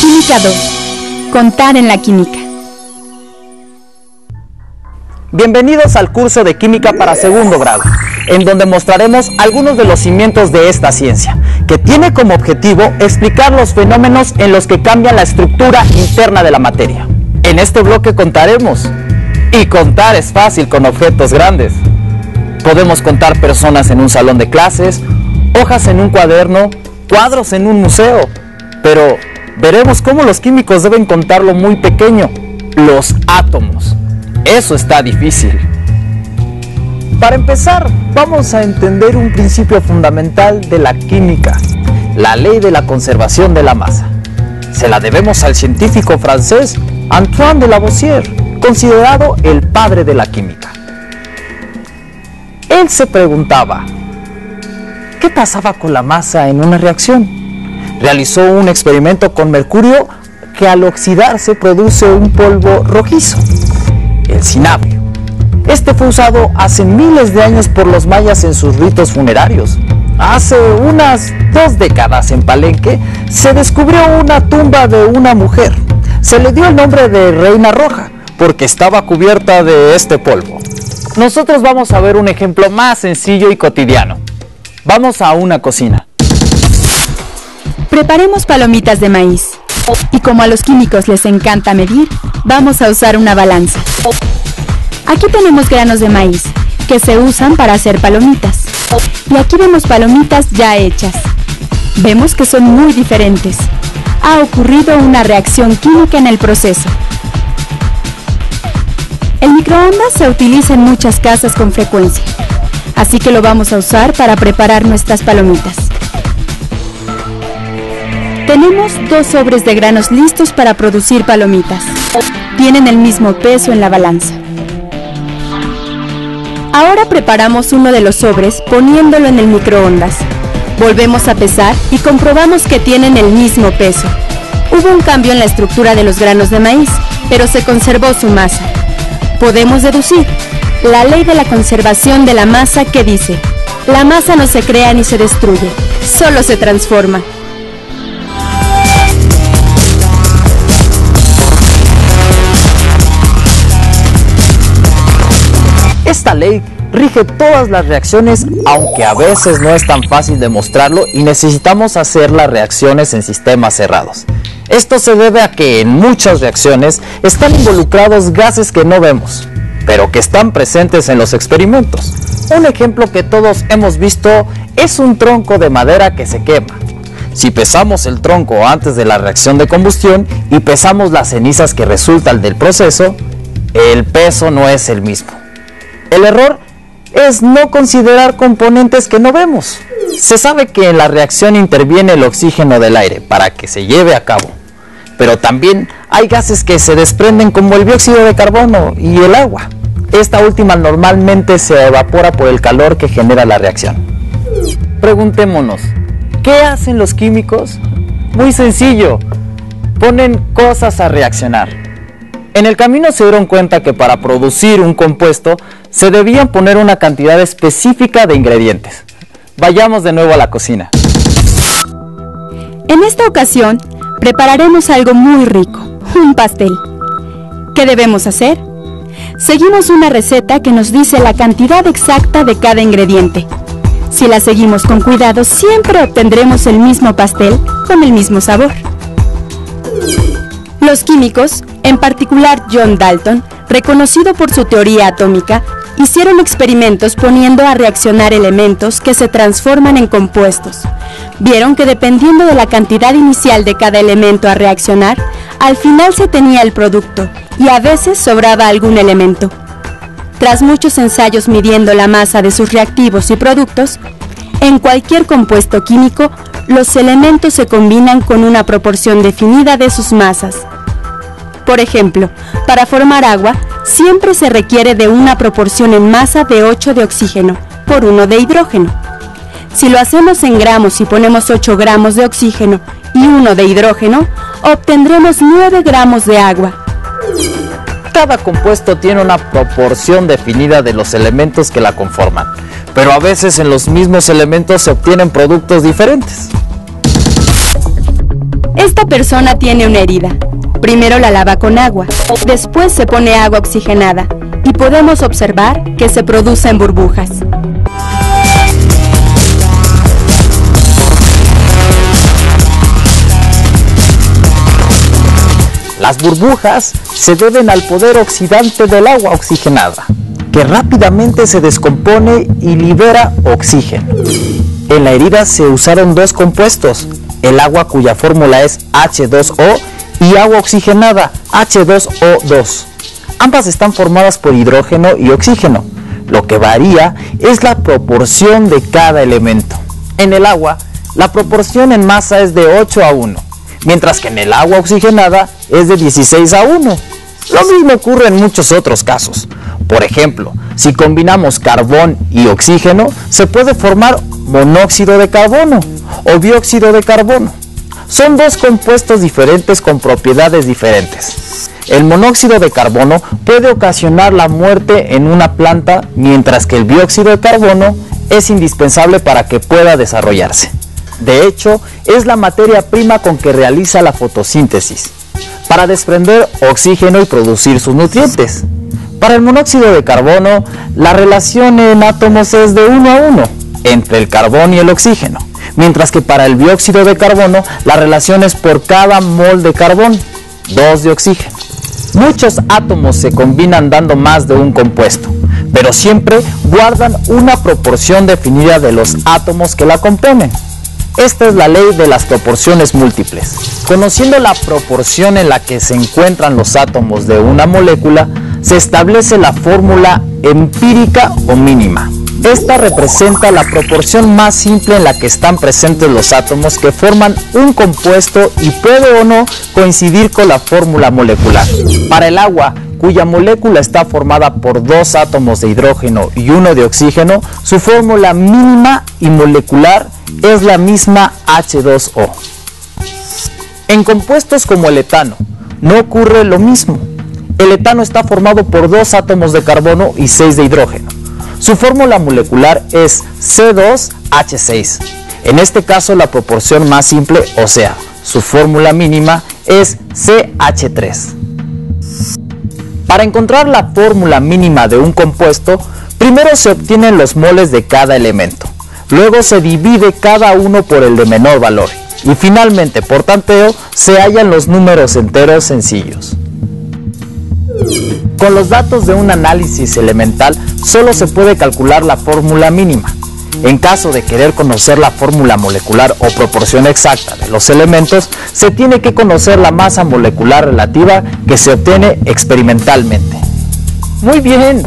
Química 2. Contar en la química. Bienvenidos al curso de Química para segundo grado, en donde mostraremos algunos de los cimientos de esta ciencia, que tiene como objetivo explicar los fenómenos en los que cambia la estructura interna de la materia. En este bloque contaremos, y contar es fácil con objetos grandes. Podemos contar personas en un salón de clases, hojas en un cuaderno, cuadros en un museo, pero veremos cómo los químicos deben contar lo muy pequeño, los átomos. Eso está difícil. Para empezar, vamos a entender un principio fundamental de la química, la ley de la conservación de la masa. Se la debemos al científico francés Antoine de Lavoisier, considerado el padre de la química. Él se preguntaba, ¿qué pasaba con la masa en una reacción? Realizó un experimento con mercurio que al oxidarse produce un polvo rojizo, el cinabrio. Este fue usado hace miles de años por los mayas en sus ritos funerarios. Hace unas 2 décadas en Palenque se descubrió una tumba de una mujer. Se le dio el nombre de Reina Roja porque estaba cubierta de este polvo. Nosotros vamos a ver un ejemplo más sencillo y cotidiano. Vamos a una cocina. Preparemos palomitas de maíz. Y como a los químicos les encanta medir, vamos a usar una balanza. Aquí tenemos granos de maíz, que se usan para hacer palomitas. Y aquí vemos palomitas ya hechas. Vemos que son muy diferentes. Ha ocurrido una reacción química en el proceso. El microondas se utiliza en muchas casas con frecuencia, así que lo vamos a usar para preparar nuestras palomitas. Tenemos 2 sobres de granos listos para producir palomitas. Tienen el mismo peso en la balanza. Ahora preparamos uno de los sobres poniéndolo en el microondas. Volvemos a pesar y comprobamos que tienen el mismo peso. Hubo un cambio en la estructura de los granos de maíz, pero se conservó su masa. Podemos deducir la ley de la conservación de la masa que dice: la masa no se crea ni se destruye, solo se transforma. Esta ley rige todas las reacciones, aunque a veces no es tan fácil demostrarlo y necesitamos hacer las reacciones en sistemas cerrados. Esto se debe a que en muchas reacciones están involucrados gases que no vemos, pero que están presentes en los experimentos. Un ejemplo que todos hemos visto es un tronco de madera que se quema. Si pesamos el tronco antes de la reacción de combustión y pesamos las cenizas que resultan del proceso, el peso no es el mismo. El error es no considerar componentes que no vemos. Se sabe que en la reacción interviene el oxígeno del aire para que se lleve a cabo, pero también hay gases que se desprenden como el dióxido de carbono y el agua. Esta última normalmente se evapora por el calor que genera la reacción. Preguntémonos, ¿qué hacen los químicos? Muy sencillo, ponen cosas a reaccionar. En el camino se dieron cuenta que para producir un compuesto se debían poner una cantidad específica de ingredientes. Vayamos de nuevo a la cocina. En esta ocasión, prepararemos algo muy rico, un pastel. ¿Qué debemos hacer? Seguimos una receta que nos dice la cantidad exacta de cada ingrediente. Si la seguimos con cuidado, siempre obtendremos el mismo pastel con el mismo sabor. Los químicos, en particular John Dalton, reconocido por su teoría atómica, hicieron experimentos poniendo a reaccionar elementos que se transforman en compuestos. Vieron que dependiendo de la cantidad inicial de cada elemento a reaccionar, al final se tenía el producto y a veces sobraba algún elemento. Tras muchos ensayos midiendo la masa de sus reactivos y productos, en cualquier compuesto químico, los elementos se combinan con una proporción definida de sus masas. Por ejemplo, para formar agua, siempre se requiere de una proporción en masa de 8 de oxígeno por 1 de hidrógeno. Si lo hacemos en gramos y ponemos 8 gramos de oxígeno y 1 de hidrógeno, obtendremos 9 gramos de agua. Cada compuesto tiene una proporción definida de los elementos que la conforman, pero a veces en los mismos elementos se obtienen productos diferentes. Esta persona tiene una herida. Primero la lava con agua, después se pone agua oxigenada y podemos observar que se producen burbujas. Las burbujas se deben al poder oxidante del agua oxigenada, que rápidamente se descompone y libera oxígeno. En la herida se usaron dos compuestos, el agua cuya fórmula es H2O y agua oxigenada H2O2. Ambas están formadas por hidrógeno y oxígeno. Lo que varía es la proporción de cada elemento. En el agua, la proporción en masa es de 8:1. Mientras que en el agua oxigenada es de 16:1. Lo mismo ocurre en muchos otros casos. Por ejemplo, si combinamos carbón y oxígeno, se puede formar monóxido de carbono o dióxido de carbono. Son dos compuestos diferentes con propiedades diferentes. El monóxido de carbono puede ocasionar la muerte en una planta, mientras que el dióxido de carbono es indispensable para que pueda desarrollarse. De hecho, es la materia prima con que realiza la fotosíntesis, para desprender oxígeno y producir sus nutrientes. Para el monóxido de carbono, la relación en átomos es de 1:1 entre el carbón y el oxígeno, mientras que para el dióxido de carbono, la relación es por cada mol de carbón, 2 de oxígeno. Muchos átomos se combinan dando más de un compuesto, pero siempre guardan una proporción definida de los átomos que la componen. Esta es la ley de las proporciones múltiples. Conociendo la proporción en la que se encuentran los átomos de una molécula, se establece la fórmula empírica o mínima. Esta representa la proporción más simple en la que están presentes los átomos que forman un compuesto y puede o no coincidir con la fórmula molecular. Para el agua, cuya molécula está formada por 2 átomos de hidrógeno y 1 de oxígeno, su fórmula mínima y molecular es la misma H2O. En compuestos como el etano, no ocurre lo mismo. El etano está formado por 2 átomos de carbono y 6 de hidrógeno. Su fórmula molecular es C2H6. En este caso, la proporción más simple, o sea, su fórmula mínima, es CH3. Para encontrar la fórmula mínima de un compuesto, primero se obtienen los moles de cada elemento. Luego se divide cada uno por el de menor valor. Y finalmente, por tanteo, se hallan los números enteros sencillos. Con los datos de un análisis elemental, solo se puede calcular la fórmula mínima. En caso de querer conocer la fórmula molecular o proporción exacta de los elementos, se tiene que conocer la masa molecular relativa que se obtiene experimentalmente. Muy bien,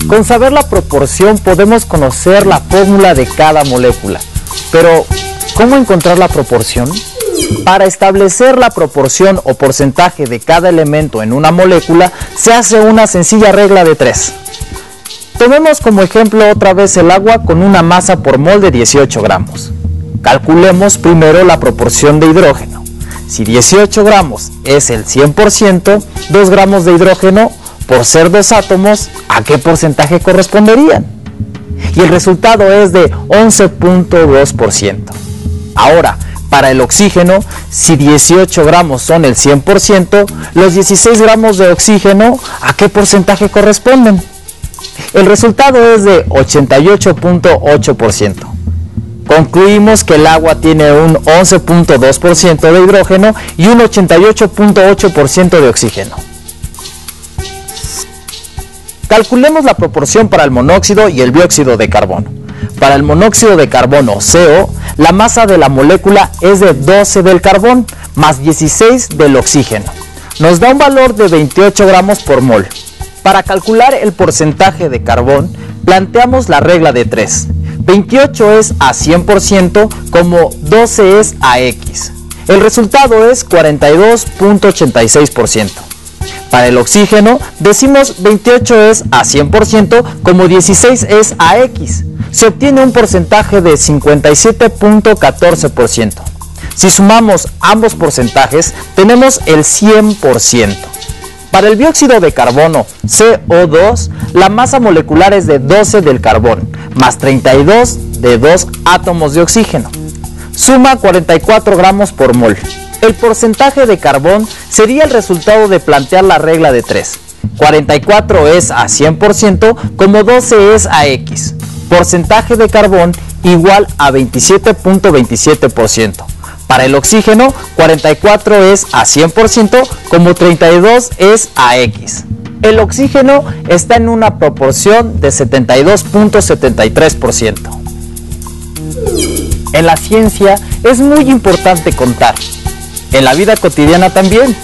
con saber la proporción podemos conocer la fórmula de cada molécula. Pero, ¿cómo encontrar la proporción? Para establecer la proporción o porcentaje de cada elemento en una molécula, se hace una sencilla regla de 3. Tomemos como ejemplo otra vez el agua con una masa por mol de 18 gramos. Calculemos primero la proporción de hidrógeno. Si 18 gramos es el 100%, 2 gramos de hidrógeno, por ser 2 átomos, ¿a qué porcentaje corresponderían? Y el resultado es de 11.2%. Ahora, para el oxígeno, si 18 gramos son el 100%, los 16 gramos de oxígeno, ¿a qué porcentaje corresponden? El resultado es de 88.8%. Concluimos que el agua tiene un 11.2% de hidrógeno y un 88.8% de oxígeno. Calculemos la proporción para el monóxido y el dióxido de carbono. Para el monóxido de carbono, CO, la masa de la molécula es de 12 del carbón más 16 del oxígeno. Nos da un valor de 28 gramos por mol. Para calcular el porcentaje de carbón, planteamos la regla de 3. 28 es a 100% como 12 es a X. El resultado es 42.86%. Para el oxígeno, decimos 28 es a 100% como 16 es a X. se obtiene un porcentaje de 57.14%. Si sumamos ambos porcentajes, tenemos el 100%. Para el dióxido de carbono, CO2, la masa molecular es de 12 del carbón, más 32 de 2 átomos de oxígeno. Suma 44 gramos por mol. El porcentaje de carbón sería el resultado de plantear la regla de 3. 44 es a 100% como 12 es a X. Porcentaje de carbón igual a 27.27%. Para el oxígeno, 44 es a 100% como 32 es a X. El oxígeno está en una proporción de 72.73%. En la ciencia es muy importante contar. En la vida cotidiana también.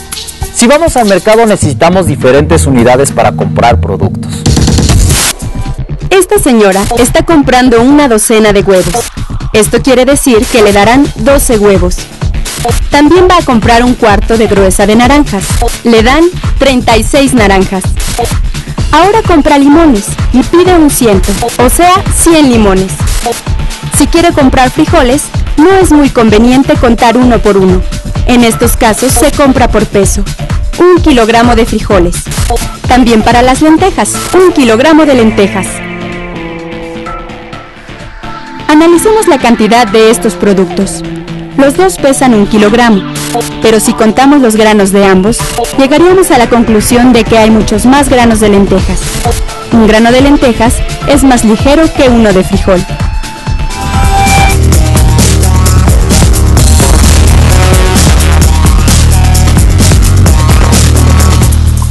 Si vamos al mercado necesitamos diferentes unidades para comprar productos. Esta señora está comprando una docena de huevos. Esto quiere decir que le darán 12 huevos. También va a comprar un cuarto de gruesa de naranjas. Le dan 36 naranjas. Ahora compra limones y pide un 100, o sea, 100 limones. Si quiere comprar frijoles, no es muy conveniente contar uno por uno. En estos casos se compra por peso. 1 kilogramo de frijoles. También para las lentejas, 1 kilogramo de lentejas. Analicemos la cantidad de estos productos. Los dos pesan 1 kilogramo, pero si contamos los granos de ambos, llegaríamos a la conclusión de que hay muchos más granos de lentejas. Un grano de lentejas es más ligero que uno de frijol.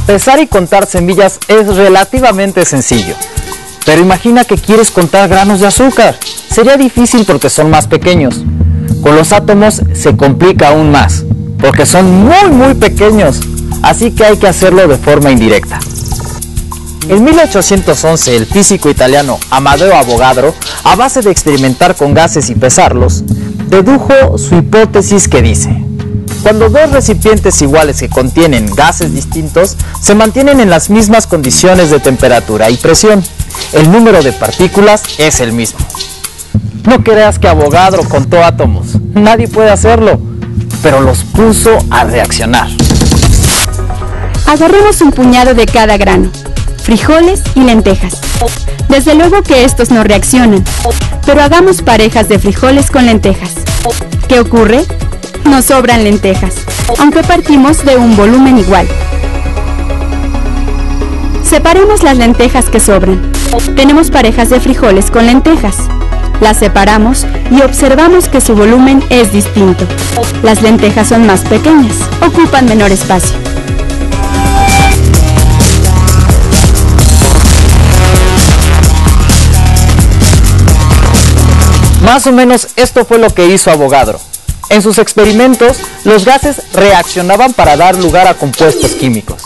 Pesar y contar semillas es relativamente sencillo. Pero imagina que quieres contar granos de azúcar. Sería difícil porque son más pequeños. Con los átomos se complica aún más, porque son muy pequeños. Así que hay que hacerlo de forma indirecta. En 1811, el físico italiano Amedeo Avogadro, a base de experimentar con gases y pesarlos, dedujo su hipótesis que dice: cuando dos recipientes iguales que contienen gases distintos se mantienen en las mismas condiciones de temperatura y presión, el número de partículas es el mismo. No creas que Avogadro contó átomos, nadie puede hacerlo, pero los puso a reaccionar. Agarremos un puñado de cada grano, frijoles y lentejas. Desde luego que estos no reaccionan, pero hagamos parejas de frijoles con lentejas. ¿Qué ocurre? Nos sobran lentejas, aunque partimos de un volumen igual. Separemos las lentejas que sobran. Tenemos parejas de frijoles con lentejas. Las separamos y observamos que su volumen es distinto. Las lentejas son más pequeñas, ocupan menor espacio. Más o menos esto fue lo que hizo Avogadro. En sus experimentos, los gases reaccionaban para dar lugar a compuestos químicos.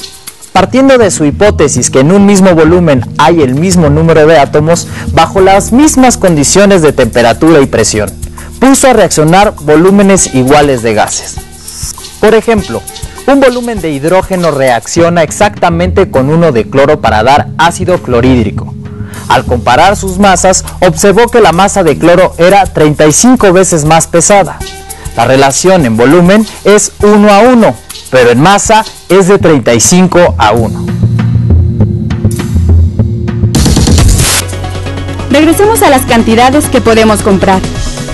Partiendo de su hipótesis que en un mismo volumen hay el mismo número de átomos bajo las mismas condiciones de temperatura y presión, puso a reaccionar volúmenes iguales de gases. Por ejemplo, un volumen de hidrógeno reacciona exactamente con uno de cloro para dar ácido clorhídrico. Al comparar sus masas, observó que la masa de cloro era 35 veces más pesada. La relación en volumen es 1:1, pero en masa es de 35:1. Regresemos a las cantidades que podemos comprar.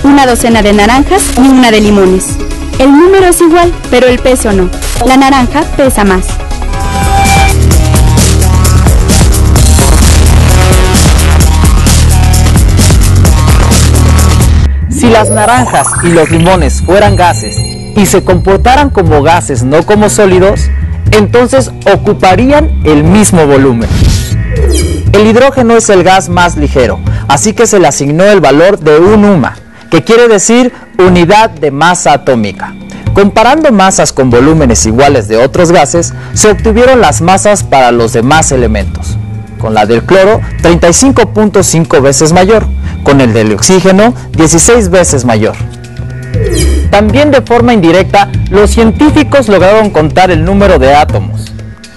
Una docena de naranjas y una de limones. El número es igual, pero el peso no. La naranja pesa más. Si las naranjas y los limones fueran gases y se comportaran como gases, no como sólidos, entonces ocuparían el mismo volumen. El hidrógeno es el gas más ligero, así que se le asignó el valor de 1 UMA, que quiere decir unidad de masa atómica. Comparando masas con volúmenes iguales de otros gases, se obtuvieron las masas para los demás elementos. Con la del cloro, 35.5 veces mayor. Con el del oxígeno, 16 veces mayor. También de forma indirecta, los científicos lograron contar el número de átomos.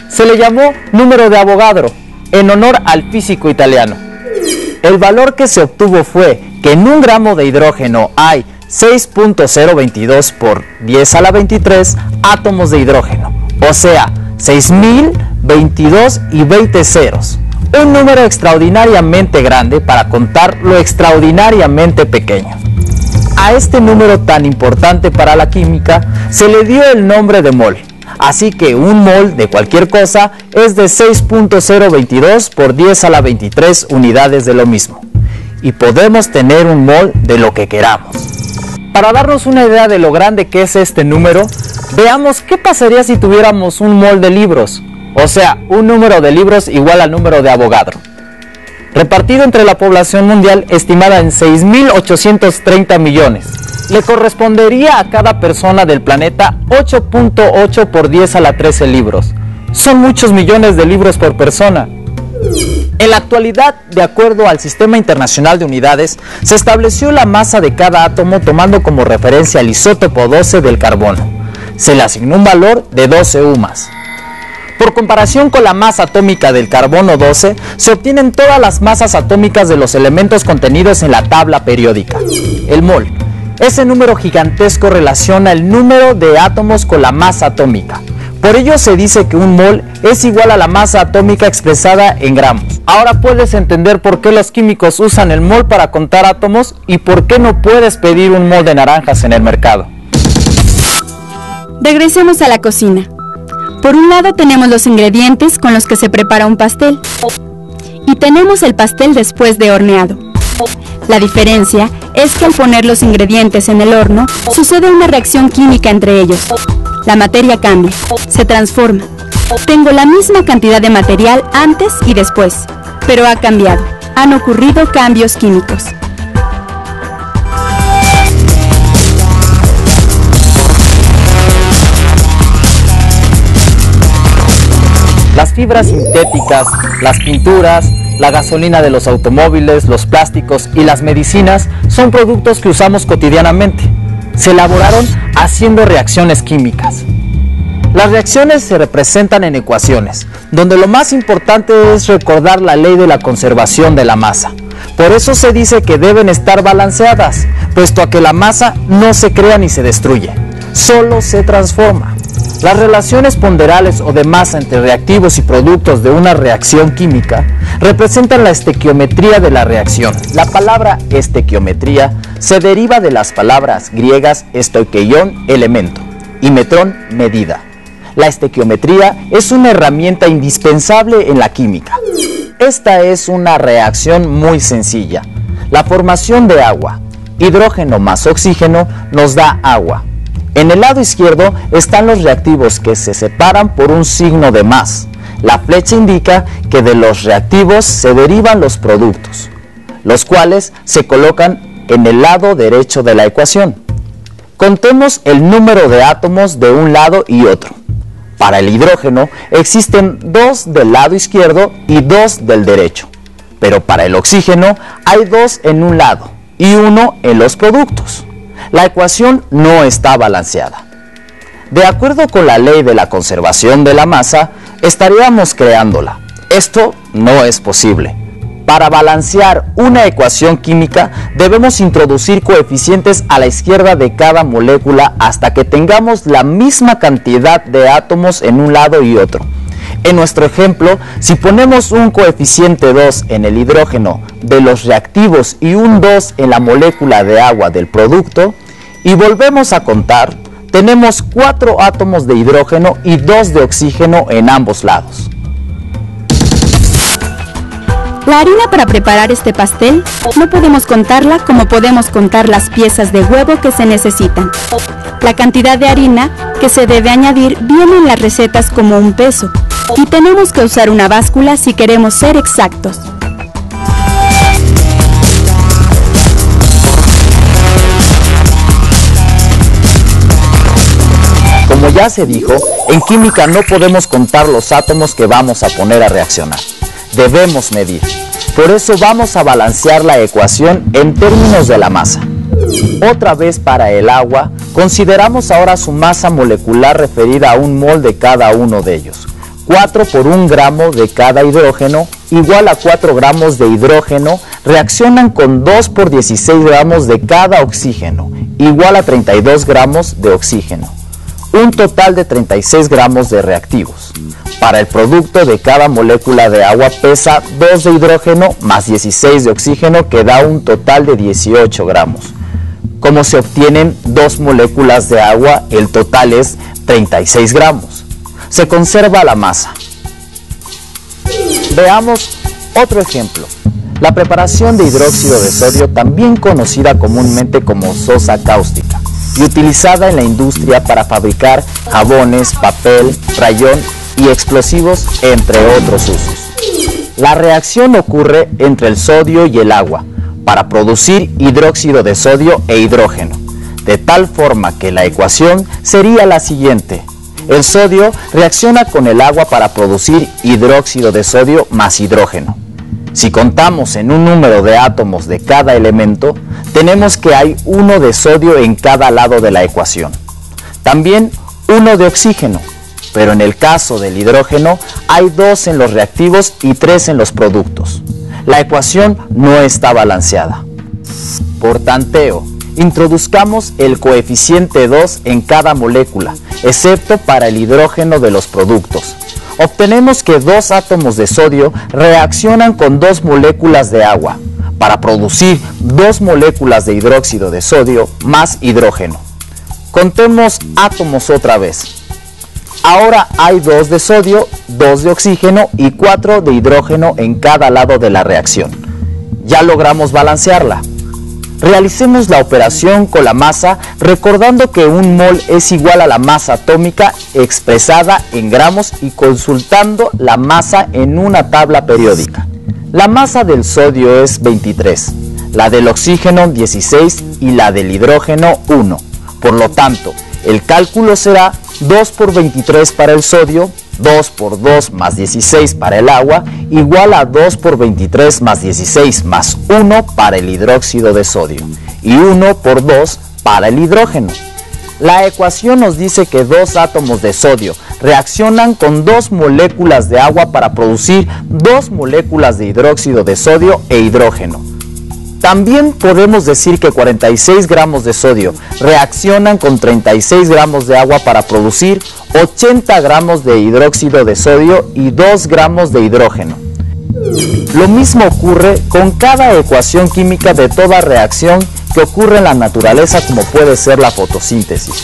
Se le llamó número de Avogadro, en honor al físico italiano. El valor que se obtuvo fue que en un gramo de hidrógeno hay 6.022 por 10 a la 23 átomos de hidrógeno, o sea, 6.022 y 20 ceros. Un número extraordinariamente grande para contar lo extraordinariamente pequeño. A este número tan importante para la química se le dio el nombre de mol. Así que un mol de cualquier cosa es de 6.022 por 10 a la 23 unidades de lo mismo. Y podemos tener un mol de lo que queramos. Para darnos una idea de lo grande que es este número, veamos qué pasaría si tuviéramos un mol de libros. O sea, un número de libros igual al número de Avogadro. Repartido entre la población mundial estimada en 6.830 millones. Le correspondería a cada persona del planeta 8.8 por 10 a la 13 libros. Son muchos millones de libros por persona. En la actualidad, de acuerdo al Sistema Internacional de Unidades, se estableció la masa de cada átomo tomando como referencia el isótopo 12 del carbono. Se le asignó un valor de 12 UMAS. Por comparación con la masa atómica del carbono 12, se obtienen todas las masas atómicas de los elementos contenidos en la tabla periódica. El mol. Ese número gigantesco relaciona el número de átomos con la masa atómica. Por ello se dice que un mol es igual a la masa atómica expresada en gramos. Ahora puedes entender por qué los químicos usan el mol para contar átomos y por qué no puedes pedir un mol de naranjas en el mercado. Regresemos a la cocina. Por un lado tenemos los ingredientes con los que se prepara un pastel y tenemos el pastel después de horneado. La diferencia es que al poner los ingredientes en el horno sucede una reacción química entre ellos. La materia cambia, se transforma. Tengo la misma cantidad de material antes y después, pero ha cambiado. Han ocurrido cambios químicos. Las fibras sintéticas, las pinturas, la gasolina de los automóviles, los plásticos y las medicinas son productos que usamos cotidianamente. Se elaboraron haciendo reacciones químicas. Las reacciones se representan en ecuaciones, donde lo más importante es recordar la ley de la conservación de la masa. Por eso se dice que deben estar balanceadas, puesto a que la masa no se crea ni se destruye, solo se transforma. Las relaciones ponderales o de masa entre reactivos y productos de una reacción química representan la estequiometría de la reacción. La palabra estequiometría se deriva de las palabras griegas estoikeion, elemento, y metrón, medida. La estequiometría es una herramienta indispensable en la química. Esta es una reacción muy sencilla. La formación de agua, hidrógeno más oxígeno, nos da agua. En el lado izquierdo están los reactivos que se separan por un signo de más. La flecha indica que de los reactivos se derivan los productos, los cuales se colocan en el lado derecho de la ecuación. Contemos el número de átomos de un lado y otro. Para el hidrógeno existen 2 del lado izquierdo y 2 del derecho, pero para el oxígeno hay 2 en un lado y 1 en los productos. La ecuación no está balanceada. De acuerdo con la ley de la conservación de la masa, estaríamos creándola. Esto no es posible. Para balancear una ecuación química, debemos introducir coeficientes a la izquierda de cada molécula hasta que tengamos la misma cantidad de átomos en un lado y otro. En nuestro ejemplo, si ponemos un coeficiente 2 en el hidrógeno de los reactivos y un 2 en la molécula de agua del producto, y volvemos a contar, tenemos 4 átomos de hidrógeno y 2 de oxígeno en ambos lados. La harina para preparar este pastel no podemos contarla como podemos contar las piezas de huevo que se necesitan. La cantidad de harina que se debe añadir viene en las recetas como un peso y tenemos que usar una báscula si queremos ser exactos. Como ya se dijo, en química no podemos contar los átomos que vamos a poner a reaccionar. Debemos medir. Por eso vamos a balancear la ecuación en términos de la masa. Otra vez para el agua, consideramos ahora su masa molecular referida a un mol de cada uno de ellos. 4 por 1 gramo de cada hidrógeno igual a 4 gramos de hidrógeno reaccionan con 2 por 16 gramos de cada oxígeno, igual a 32 gramos de oxígeno, un total de 36 gramos de reactivos. Para el producto de cada molécula de agua pesa 2 de hidrógeno más 16 de oxígeno, que da un total de 18 gramos. Como se obtienen 2 moléculas de agua, el total es 36 gramos. Se conserva la masa. Veamos otro ejemplo. La preparación de hidróxido de sodio, también conocida comúnmente como sosa cáustica, y utilizada en la industria para fabricar jabones, papel, rayón y explosivos, entre otros usos. La reacción ocurre entre el sodio y el agua para producir hidróxido de sodio e hidrógeno, de tal forma que la ecuación sería la siguiente. El sodio reacciona con el agua para producir hidróxido de sodio más hidrógeno. Si contamos en un número de átomos de cada elemento, tenemos que hay 1 de sodio en cada lado de la ecuación. También 1 de oxígeno, pero en el caso del hidrógeno hay 2 en los reactivos y 3 en los productos. La ecuación no está balanceada. Por tanteo, introduzcamos el coeficiente 2 en cada molécula, excepto para el hidrógeno de los productos. Obtenemos que 2 átomos de sodio reaccionan con 2 moléculas de agua para producir 2 moléculas de hidróxido de sodio más hidrógeno. Contemos átomos otra vez. Ahora hay 2 de sodio, 2 de oxígeno y 4 de hidrógeno en cada lado de la reacción. Ya logramos balancearla. Realicemos la operación con la masa, recordando que un mol es igual a la masa atómica expresada en gramos y consultando la masa en una tabla periódica. La masa del sodio es 23, la del oxígeno 16 y la del hidrógeno 1. Por lo tanto, el cálculo será 2 por 23 para el sodio, 2 por 2 más 16 para el agua, igual a 2 por 23 más 16 más 1 para el hidróxido de sodio y 1 por 2 para el hidrógeno. La ecuación nos dice que 2 átomos de sodio reaccionan con 2 moléculas de agua para producir 2 moléculas de hidróxido de sodio e hidrógeno. También podemos decir que 46 gramos de sodio reaccionan con 36 gramos de agua para producir 80 gramos de hidróxido de sodio y 2 gramos de hidrógeno. Lo mismo ocurre con cada ecuación química de toda reacción que ocurre en la naturaleza, como puede ser la fotosíntesis,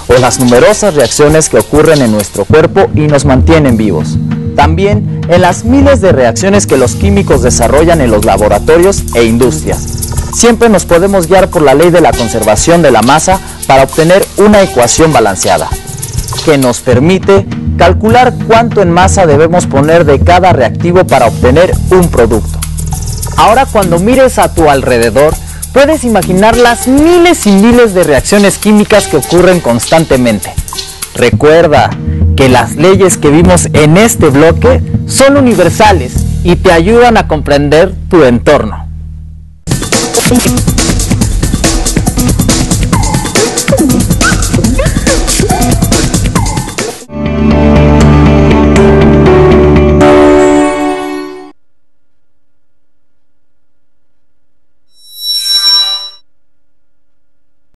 o las numerosas reacciones que ocurren en nuestro cuerpo y nos mantienen vivos. También en las miles de reacciones que los químicos desarrollan en los laboratorios e industrias. Siempre nos podemos guiar por la ley de la conservación de la masa para obtener una ecuación balanceada, que nos permite calcular cuánto en masa debemos poner de cada reactivo para obtener un producto. Ahora, cuando mires a tu alrededor, puedes imaginar las miles y miles de reacciones químicas que ocurren constantemente. Recuerda que las leyes que vimos en este bloque son universales y te ayudan a comprender tu entorno.